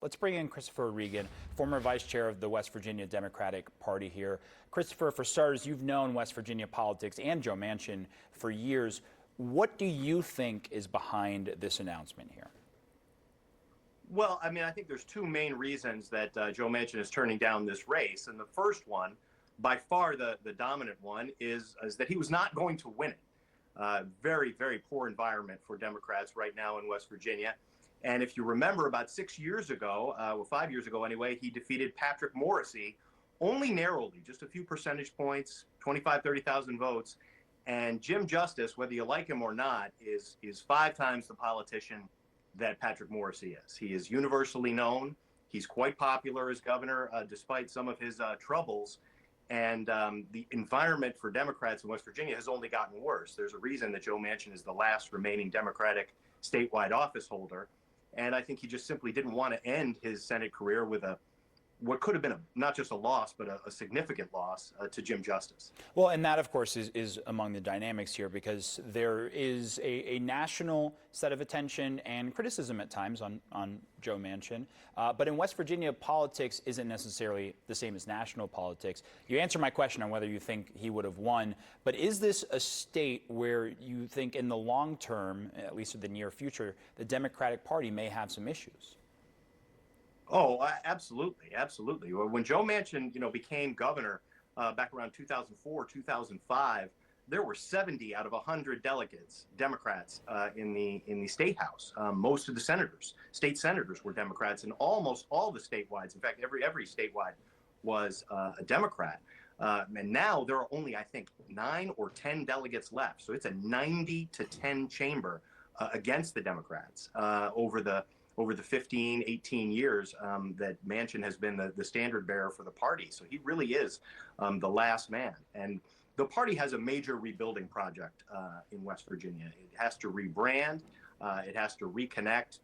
Let's bring in Christopher Regan, former vice chair of the West Virginia Democratic Party here. Christopher, for starters, you've known West Virginia politics and Joe Manchin for years. What do you think is behind this announcement here? Well, I think there's two main reasons that Joe Manchin is turning down this race. And the first one, by far the dominant one, is that he was not going to win it. Very, very poor environment for Democrats right now in West Virginia. And if you remember, about 6 years ago, 5 years ago anyway, he defeated Patrick Morrisey only narrowly, just a few percentage points, 25, 30,000 votes. And Jim Justice, whether you like him or not, is 5 times the politician that Patrick Morrisey is. He is universally known. He's quite popular as governor, despite some of his troubles. And the environment for Democrats in West Virginia has only gotten worse. There's a reason that Joe Manchin is the last remaining Democratic statewide office holder. And I think he just simply didn't want to end his Senate career with what could have been not just a loss, but a significant loss to Jim Justice. Well, and that, of course, is among the dynamics here, because there is a national set of attention and criticism at times on Joe Manchin. But in West Virginia, politics isn't necessarily the same as national politics. You answer my question on whether you think he would have won, but is this a state where you think in the long term, at least in the near future, the Democratic Party may have some issues? Oh, absolutely, absolutely. When Joe Manchin, became governor back around 2004, 2005, there were 70 out of 100 delegates, Democrats, in the state house. Most of the state senators, were Democrats, and almost all the statewide. In fact, every statewide was a Democrat. And now there are only, I think, 9 or 10 delegates left. So it's a 90-10 chamber against the Democrats over the 15, 18 years that Manchin has been the standard bearer for the party. So he really is the last man. And the party has a major rebuilding project in West Virginia. It has to rebrand. It has to reconnect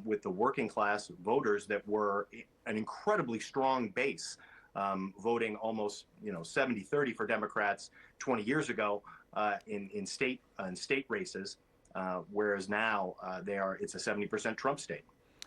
with the working class voters that were an incredibly strong base, voting almost 70-30 for Democrats 20 years ago in state races. Whereas now it's a 70% Trump state.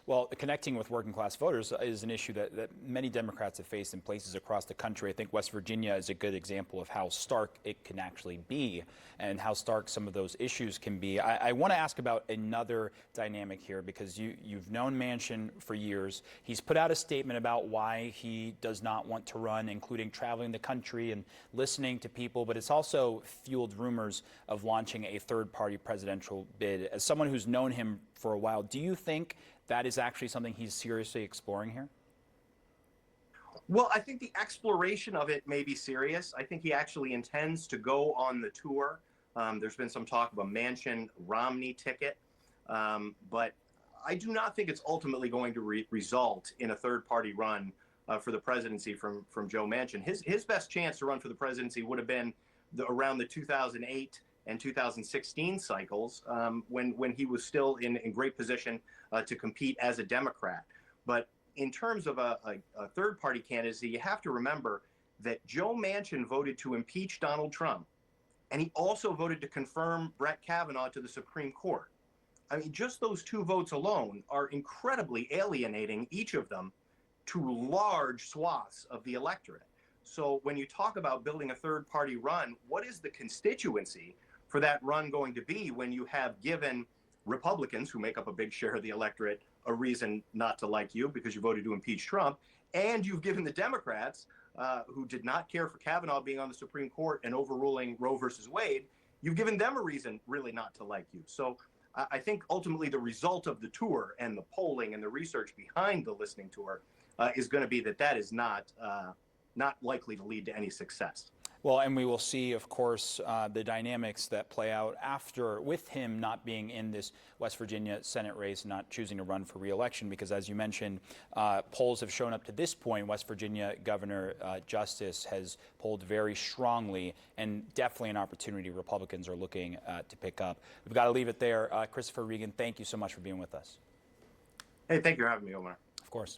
Well, connecting with working class voters is an issue that many Democrats have faced in places across the country. I think West Virginia is a good example of how stark it can actually be and how stark some of those issues can be. I want to ask about another dynamic here, because you've known Manchin for years. He's put out a statement about why he does not want to run, including traveling the country and listening to people, but it's also fueled rumors of launching a third-party presidential bid. As someone who's known him for a while, do you think that is actually something he's seriously exploring here? Well, I think the exploration of it may be serious. I think he actually intends to go on the tour. There's been some talk of a Manchin-Romney ticket, but I do not think it's ultimately going to result in a third-party run for the presidency from Joe Manchin. His best chance to run for the presidency would have been around the 2008 and 2016 cycles, when he was still in great position to compete as a Democrat. But in terms of a third-party candidacy, you have to remember that Joe Manchin voted to impeach Donald Trump, and he also voted to confirm Brett Kavanaugh to the Supreme Court. I mean, just those 2 votes alone are incredibly alienating, each of them, to large swaths of the electorate. So when you talk about building a third-party run, what is the constituency for that run going to be when you have given Republicans, who make up a big share of the electorate, a reason not to like you because you voted to impeach Trump, and you've given the Democrats, who did not care for Kavanaugh being on the Supreme Court and overruling Roe versus Wade, you've given them a reason really not to like you. So I think ultimately the result of the tour and the polling and the research behind the listening tour is going to be that is not likely to lead to any success. Well, and we will see, of course, the dynamics that play out after, with him not being in this West Virginia Senate race, not choosing to run for re-election, because as you mentioned, polls have shown up to this point, West Virginia Governor Justice has polled very strongly, and definitely an opportunity Republicans are looking to pick up. We've got to leave it there. Christopher Regan, thank you so much for being with us. Hey, thank you for having me, Omar. Of course.